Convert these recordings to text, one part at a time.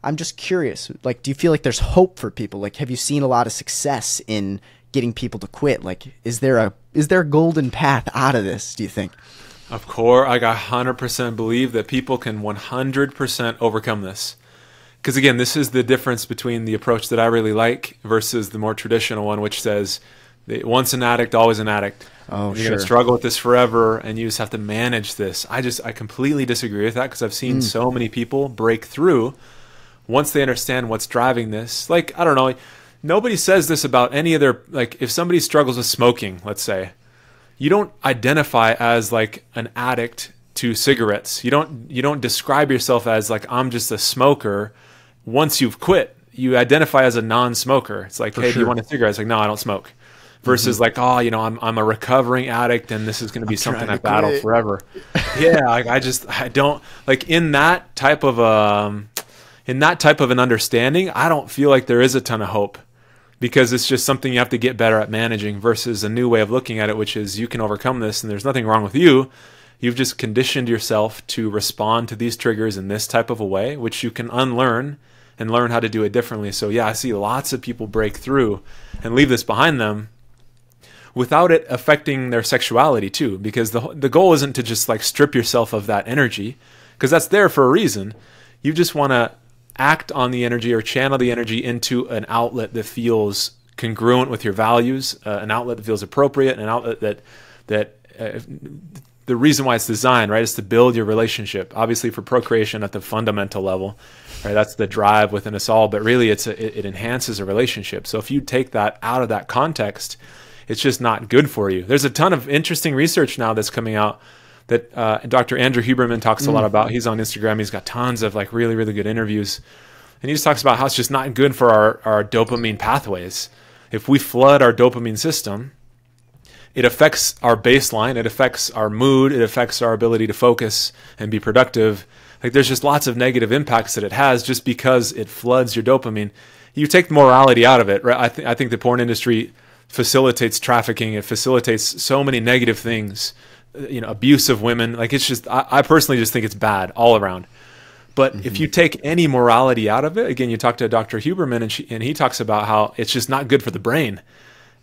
I'm just curious, like, do you feel like there's hope for people? Like, have you seen a lot of success in getting people to quit? Like, is there a golden path out of this, do you think? Of course, I 100% believe that people can 100% overcome this. Because again, this is the difference between the approach that I really like versus the more traditional one, which says that once an addict, always an addict. Oh, you're going to struggle with this forever, and you just have to manage this. I completely disagree with that, because I've seen so many people break through once they understand what's driving this. Like, I don't know, nobody says this about any other, like, if somebody struggles with smoking, let's say, you don't identify as like an addict to cigarettes. You don't describe yourself as like, I'm just a smoker. Once you've quit, you identify as a non-smoker. It's like, hey, do you want a cigarette? It's like, no, I don't smoke. Versus like, oh, you know, I'm a recovering addict, and this is going to be something I battle forever. Yeah, like I don't like in that type of an understanding. I don't feel like there is a ton of hope, because it's just something you have to get better at managing, versus a new way of looking at it, which is you can overcome this, and there's nothing wrong with you. You've just conditioned yourself to respond to these triggers in this type of a way, which you can unlearn and learn how to do it differently. So yeah, I see lots of people break through and leave this behind them without it affecting their sexuality too, because the goal isn't to just like strip yourself of that energy, because that's there for a reason. You just want to act on the energy or channel the energy into an outlet that feels congruent with your values, an outlet that feels appropriate, an outlet that the reason why it's designed, right, is to build your relationship. Obviously for procreation at the fundamental level, right, that's the drive within us all, but really it enhances a relationship. So if you take that out of that context, it's just not good for you. There's a ton of interesting research now that's coming out that Dr. Andrew Huberman talks a lot about. He's on Instagram. He's got tons of like really, really good interviews. And he just talks about how it's just not good for our dopamine pathways. If we flood our dopamine system, it affects our baseline, it affects our mood, it affects our ability to focus and be productive. Like there's just lots of negative impacts that it has just because it floods your dopamine. You take morality out of it, right? I think the porn industry facilitates trafficking. It facilitates so many negative things, you know, abuse of women. Like it's just, I personally just think it's bad all around. But if you take any morality out of it, again, you talk to Dr. Huberman and he talks about how it's just not good for the brain.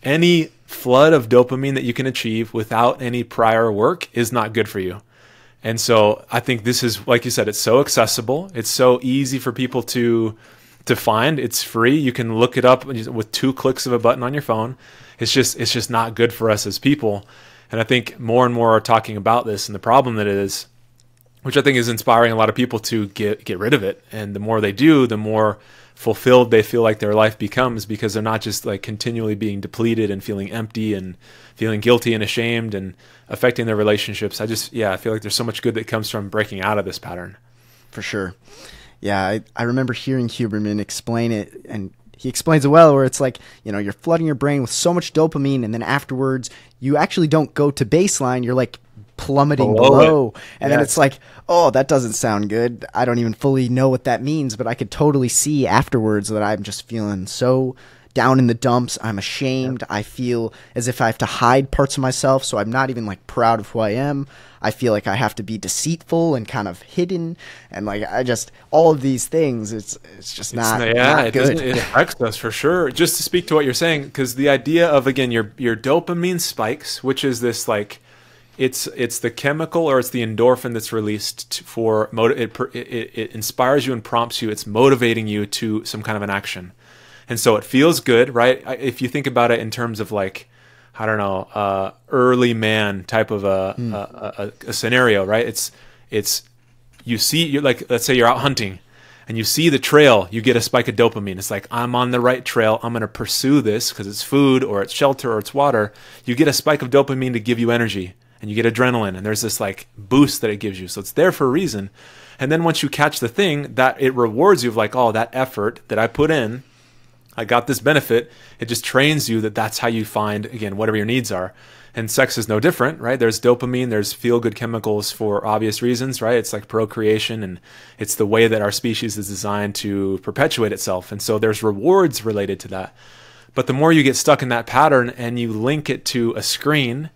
Any flood of dopamine that you can achieve without any prior work is not good for you. And so I think this is, like you said, it's so accessible. It's so easy for people to find. It's free. You can look it up with 2 clicks of a button on your phone. It's just not good for us as people. And I think more and more are talking about this and the problem that it is, which I think is inspiring a lot of people to get rid of it. And the more they do, the more fulfilled they feel like their life becomes, because they're not just like continually being depleted and feeling empty and feeling guilty and ashamed and affecting their relationships. I feel like there's so much good that comes from breaking out of this pattern. For sure. Yeah, I remember hearing Huberman explain it, and he explains it well, where it's like, you know, you're flooding your brain with so much dopamine, and then afterwards you actually don't go to baseline. You're like plummeting below. And then it's like, oh, that doesn't sound good. I don't even fully know what that means, but I could totally see afterwards that I'm just feeling so down in the dumps. I'm ashamed. I feel as if I have to hide parts of myself, so I'm not even like proud of who I am. I feel like I have to be deceitful and kind of hidden, and like all of these things. It's just not good. It affects us for sure. Just to speak to what you're saying, because the idea of, again, your dopamine spikes, which is this like, it's the chemical or it's the endorphin that's released it inspires you and prompts you. It's motivating you to some kind of an action. And so it feels good, right? If you think about it in terms of like, I don't know, early man type of a scenario, right? It's you're like, let's say you're out hunting and you see the trail, you get a spike of dopamine. It's like, I'm on the right trail. I'm going to pursue this because it's food or it's shelter or it's water. You get a spike of dopamine to give you energy, and you get adrenaline, and there's this like boost that it gives you. So it's there for a reason. And then once you catch the thing, that it rewards you of like, oh, that effort that I put in, I got this benefit. It just trains you that's how you find, again, whatever your needs are. And sex is no different, right? There's dopamine, there's feel-good chemicals for obvious reasons, right? It's like procreation, and it's the way that our species is designed to perpetuate itself. And so there's rewards related to that. But the more you get stuck in that pattern and you link it to a screen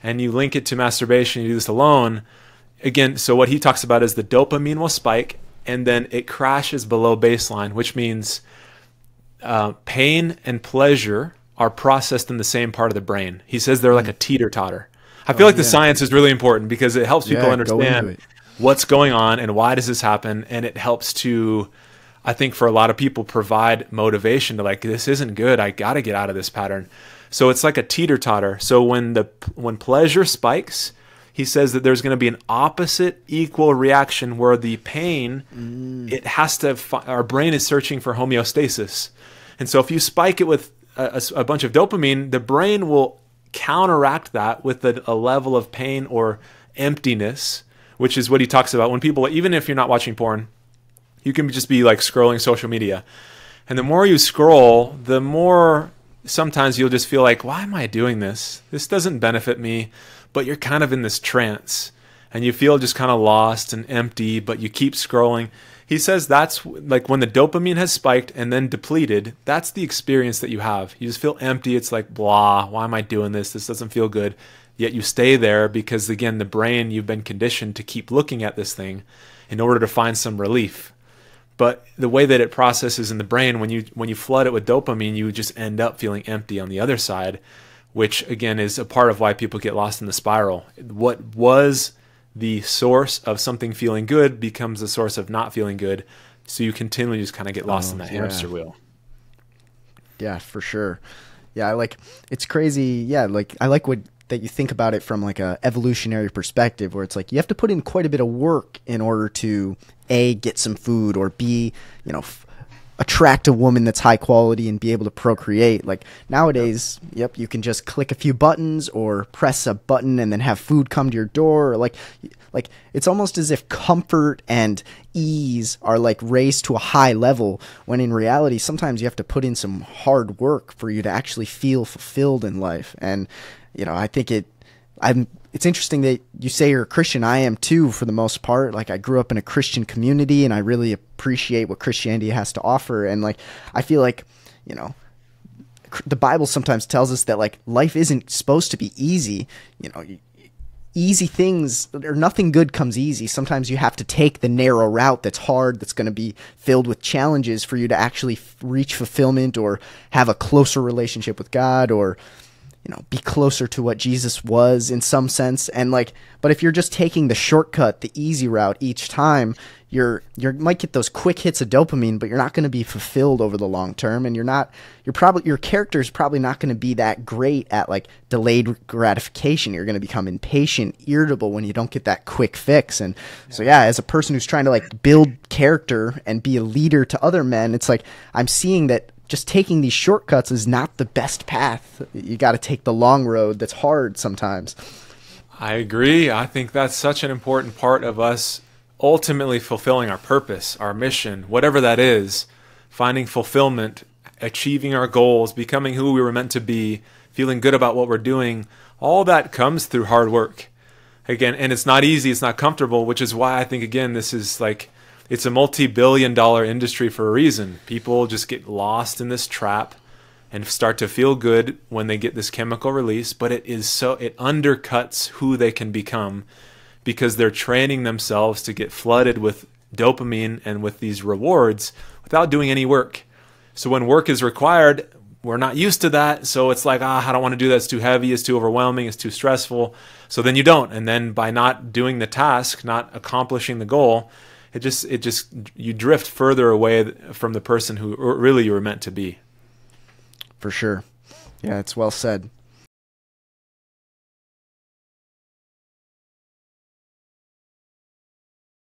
and you link it to masturbation, you do this alone, again, so what he talks about is the dopamine will spike, and then it crashes below baseline, which means pain and pleasure are processed in the same part of the brain. He says they're like a teeter-totter. I feel like the science is really important because it helps people understand what's going on and why does this happen, and it helps to, I think, for a lot of people, provide motivation to like, this isn't good. I got to get out of this pattern. So it's like a teeter-totter. So when pleasure spikes, he says that there's going to be an opposite equal reaction where the pain, it has to, our brain is searching for homeostasis. And so if you spike it with a bunch of dopamine, the brain will counteract that with a level of pain or emptiness, which is what he talks about when people, even if you're not watching porn, you can just be like scrolling social media. And the more you scroll, the more sometimes you'll just feel like, why am I doing this? This doesn't benefit me. But you're kind of in this trance and you feel just kind of lost and empty, but you keep scrolling. He says that's like when the dopamine has spiked and then depleted, that's the experience that you have. You just feel empty. It's like, blah, why am I doing this? This doesn't feel good. Yet you stay there because, again, the brain, you've been conditioned to keep looking at this thing in order to find some relief. But the way that it processes in the brain, when you flood it with dopamine, you just end up feeling empty on the other side, which again is a part of why people get lost in the spiral. What was the source of something feeling good becomes the source of not feeling good. So you continually just kind of get lost in that hamster wheel. Yeah, for sure. Yeah, it's crazy. Yeah, I like that you think about it from like a evolutionary perspective, where it's like you have to put in quite a bit of work in order to A, get some food, or B, attract a woman that's high quality and be able to procreate. Like nowadays, you can just click a few buttons or press a button and then have food come to your door. Or like it's almost as if comfort and ease are like raised to a high level, when in reality, sometimes you have to put in some hard work for you to actually feel fulfilled in life. And, I think it's interesting that you say you're a Christian. I am too, for the most part. Like, I grew up in a Christian community and I really appreciate what Christianity has to offer. And I feel like, the Bible sometimes tells us that life isn't supposed to be easy. Easy things, or nothing good comes easy. Sometimes you have to take the narrow route that's hard, that's going to be filled with challenges for you to actually reach fulfillment or have a closer relationship with God, or be closer to what Jesus was in some sense. And but if you're just taking the shortcut, the easy route each time, you might get those quick hits of dopamine, but you're not going to be fulfilled over the long term. And your character is probably not going to be that great at delayed gratification. You're going to become impatient, irritable when you don't get that quick fix. And so, as a person who's trying to build character and be a leader to other men, it's I'm seeing that just taking these shortcuts is not the best path. You got to take the long road that's hard sometimes. I agree. I think that's such an important part of us ultimately fulfilling our purpose, our mission, whatever that is, finding fulfillment, achieving our goals, becoming who we were meant to be, feeling good about what we're doing. All that comes through hard work. Again, and it's not easy, it's not comfortable, which is why I think, again, this is it's a multi-billion-dollar industry for a reason. People just get lost in this trap and start to feel good when they get this chemical release, but it undercuts who they can become because they're training themselves to get flooded with dopamine and with these rewards without doing any work. So when work is required, we're not used to that. So it's I don't want to do that. It's too heavy. It's too overwhelming. It's too stressful. So then you don't. And then by not doing the task, not accomplishing the goal, you drift further away from the person who really you were meant to be. For sure. Yeah, it's well said.